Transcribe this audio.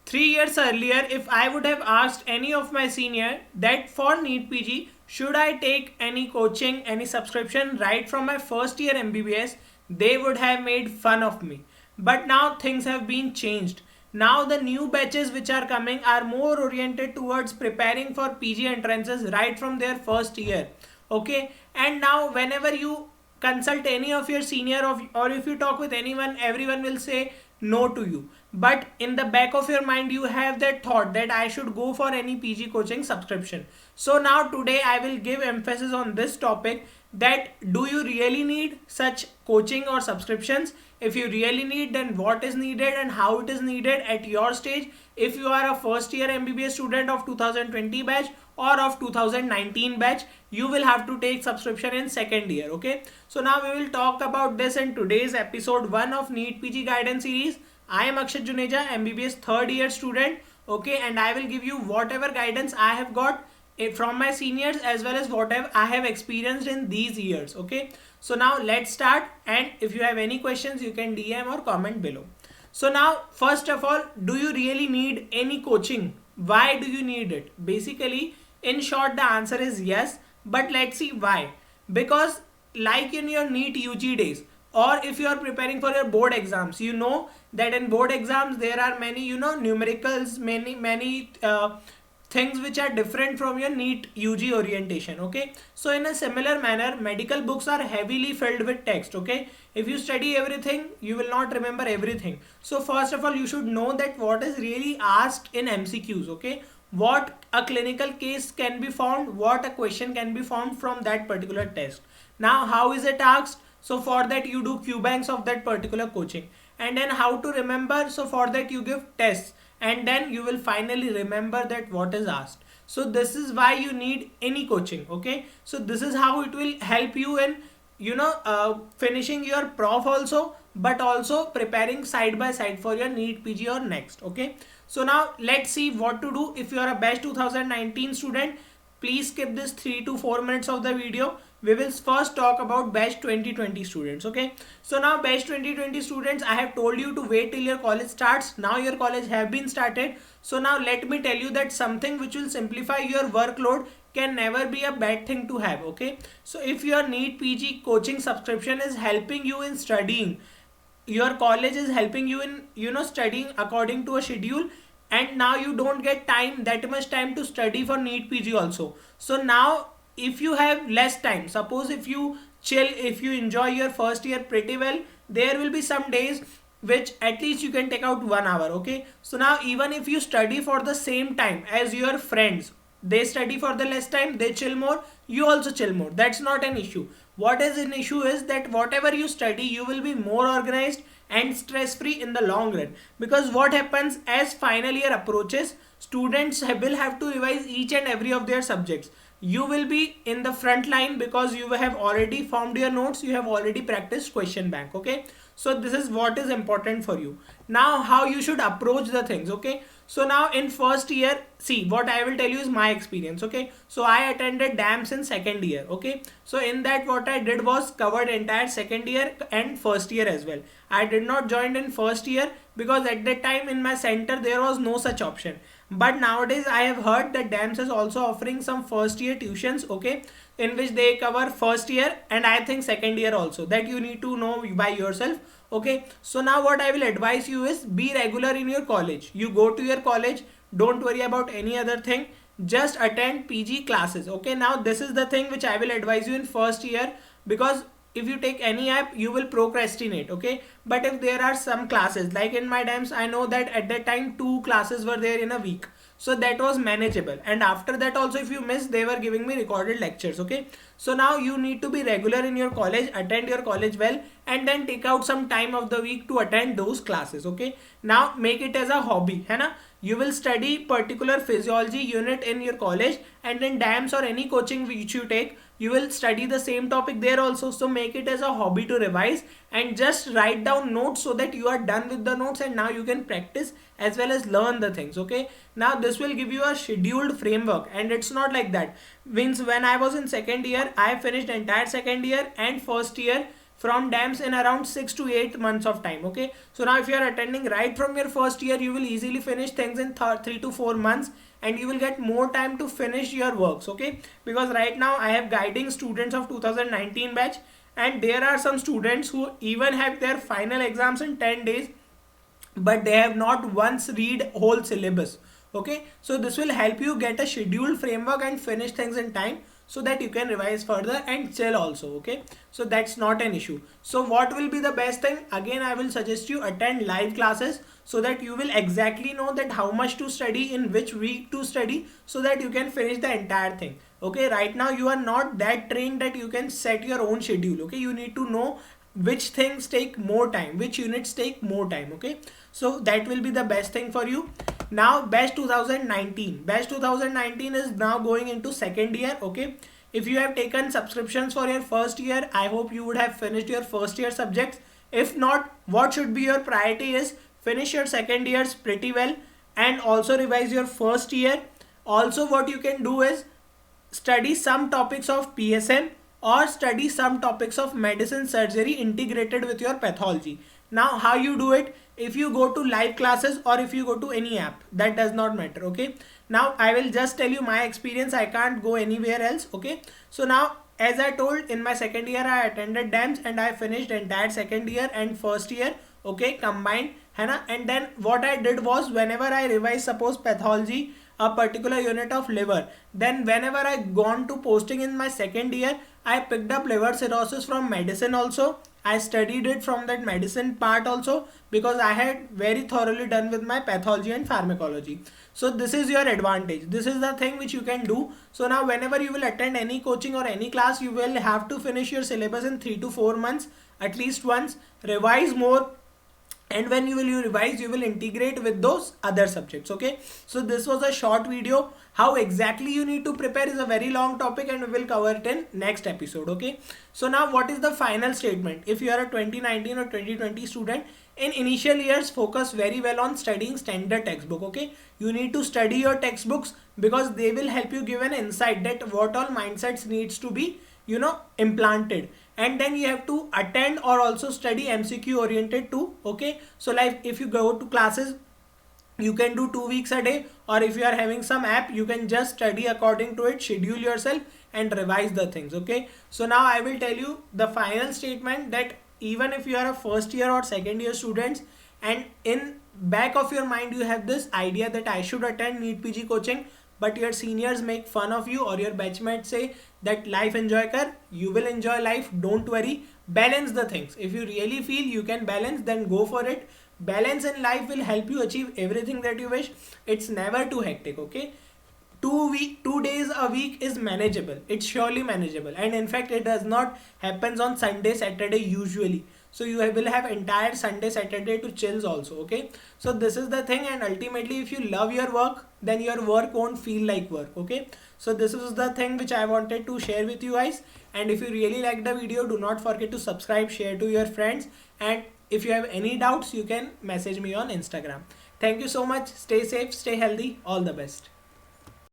3 years earlier, if I would have asked any of my senior that for NEET PG, should I take any coaching, any subscription right from my first year MBBS, they would have made fun of me. But now things have been changed. Now the new batches which are coming are more oriented towards preparing for PG entrances right from their first year. Okay, and now whenever you consult any of your senior or if you talk with anyone, everyone will say no to you, but in the back of your mind you have that thought that I should go for any PG coaching subscription. So now today I will give emphasis on this topic, that do you really need such coaching or subscriptions? If you really need, then what is needed and how it is needed at your stage. If you are a first year MBBS student of 2020 batch or of 2019 batch, you will have to take subscription in second year. Okay, so now we will talk about this in today's episode 1 of NEET PG guidance series. I am Akshat Juneja, MBBS third year student. Okay, and I will give you whatever guidance I have got from my seniors as well as whatever I have experienced in these years. Okay, so now let's start, and if you have any questions you can DM or comment below. So now first of all, do you really need any coaching? Why do you need it? Basically, in short, the answer is yes, but let's see why. Because like in your NEET UG days, or if you are preparing for your board exams, you know that in board exams there are many numericals, many things which are different from your NEET UG orientation. Okay, so in a similar manner, medical books are heavily filled with text. Okay, if you study everything, you will not remember everything. So first of all, you should know that what is really asked in MCQs. Okay, what a clinical case can be found, what a question can be found from that particular test. Now how is it asked? So for that you do Q banks of that particular coaching, and then how to remember? So for that you give tests, and then you will finally remember that what is asked. So this is why you need any coaching. Okay, so this is how it will help you in finishing your prof also, but also preparing side by side for your NEET PG or next. Okay, so now let's see what to do. If you are a batch 2019 student, please skip this 3 to 4 minutes of the video. We will first talk about batch 2020 students. Okay, so now batch 2020 students, I have told you to wait till your college starts. Now your college have been started. So now let me tell you that something which will simplify your workload can never be a bad thing to have. Okay, so if your NEET PG coaching subscription is helping you in studying, your college is helping you in studying according to a schedule, and now you don't get that much time to study for NEET PG also. So now if you have less time, suppose if you chill, if you enjoy your first year pretty well, there will be some days which at least you can take out 1 hour. Okay, so now even if you study for the same time as your friends, they study for the less time, they chill more, you also chill more, that's not an issue. What is an issue is that whatever you study, you will be more organized and stress free in the long run. Because what happens as final year approaches, students will have to revise each and every of their subjects. You will be in the front line because you have already formed your notes, you have already practiced question bank. Okay, so this is what is important for you. Now how you should approach the things. Okay, so now in first year, see, what I will tell you is my experience. Okay, so I attended DAMS in second year. Okay, so in that what I did was covered entire second year and first year as well. I did not join in first year because at that time in my center there was no such option. But nowadays I have heard that DAMS is also offering some first year tuitions. Okay, in which they cover first year and I think second year also, that you need to know by yourself. Okay, so now what I will advise you is be regular in your college. You go to your college, don't worry about any other thing, just attend PG classes. Okay, now this is the thing which I will advise you in first year, because if you take any app you will procrastinate. Okay, but if there are some classes, like in my DAMS, I know that at that time 2 classes were there in a week, so that was manageable. And after that also, if you miss, they were giving me recorded lectures. Okay, so now you need to be regular in your college, attend your college well, and then take out some time of the week to attend those classes. Okay, now make it as a hobby, है ना? You will study particular physiology unit in your college, and then DAMS or any coaching which you take, you will study the same topic there also. So make it as a hobby to revise and just write down notes so that you are done with the notes, and now you can practice as well as learn the things. Okay, now this will give you a scheduled framework, and it's not like that. Means when I was in second year, I finished entire second year and first year from DAMS in around 6 to 8 months of time. Okay, so now if you are attending right from your first year, you will easily finish things in 3 to 4 months, and you will get more time to finish your works. Okay, because right now I have guiding students of 2019 batch, and there are some students who even have their final exams in 10 days, but they have not once read whole syllabus. Okay, so this will help you get a scheduled framework and finish things in time, so that you can revise further and chill also. Okay, so that's not an issue. So what will be the best thing? Again, I will suggest you attend live classes, so that you will exactly know that how much to study, in which week to study, so that you can finish the entire thing. Okay, right now you are not that trained that you can set your own schedule. Okay, you need to know which things take more time, which units take more time. Okay, so that will be the best thing for you. Now batch 2019 is now going into second year. Okay, if you have taken subscriptions for your first year, I hope you would have finished your first year subjects. If not, what should be your priority is finish your second years pretty well, and also revise your first year. Also, what you can do is study some topics of PSM, or study some topics of medicine surgery integrated with your pathology. Now how you do it? If you go to live classes, or if you go to any app, that does not matter. Okay, now I will just tell you my experience. I can't go anywhere else. Okay, so now as I told, in my second year I attended DAMS, and I finished entire second year and first year, okay, combined, है ना? And then what I did was, whenever I revised, suppose pathology, a particular unit of liver, then whenever I gone to posting in my second year, I picked up liver cirrhosis from medicine also. I studied it from that medicine part also, because I had very thoroughly done with my pathology and pharmacology. So this is your advantage. This is the thing which you can do. So now whenever you will attend any coaching or any class, you will have to finish your syllabus in 3 to 4 months at least once, revise more, and when you will revise, you will integrate with those other subjects. Okay, so this was a short video. How exactly you need to prepare is a very long topic, and we will cover it in next episode. Okay, so now what is the final statement? If you are a 2019 or 2020 student, in initial years, focus very well on studying standard textbook. Okay, you need to study your textbooks, because they will help you give an insight that what all mindsets needs to be, implanted. And then you have to attend or also study MCQ oriented too. Okay, so like if you go to classes, you can do 2 weeks a day, or if you are having some app, you can just study according to it, schedule yourself and revise the things. Okay, so now I will tell you the final statement, that even if you are a first year or second year students, and in back of your mind you have this idea that I should attend NEET PG coaching, but your seniors make fun of you, or your batchmates say that life enjoy kar, you will enjoy life, don't worry, balance the things. If you really feel you can balance, then go for it. Balance in life will help you achieve everything that you wish. It's never too hectic. Okay, 2 days a week is manageable. It's surely manageable, and in fact it does not happens on Sunday, Saturday usually. So you will have entire Sunday, Saturday to chills also. Okay, so this is the thing, and ultimately if you love your work, then your work won't feel like work. Okay, so this is the thing which I wanted to share with you guys. And if you really like the video, do not forget to subscribe, share to your friends, and if you have any doubts, you can message me on Instagram. Thank you so much. Stay safe, stay healthy, all the best.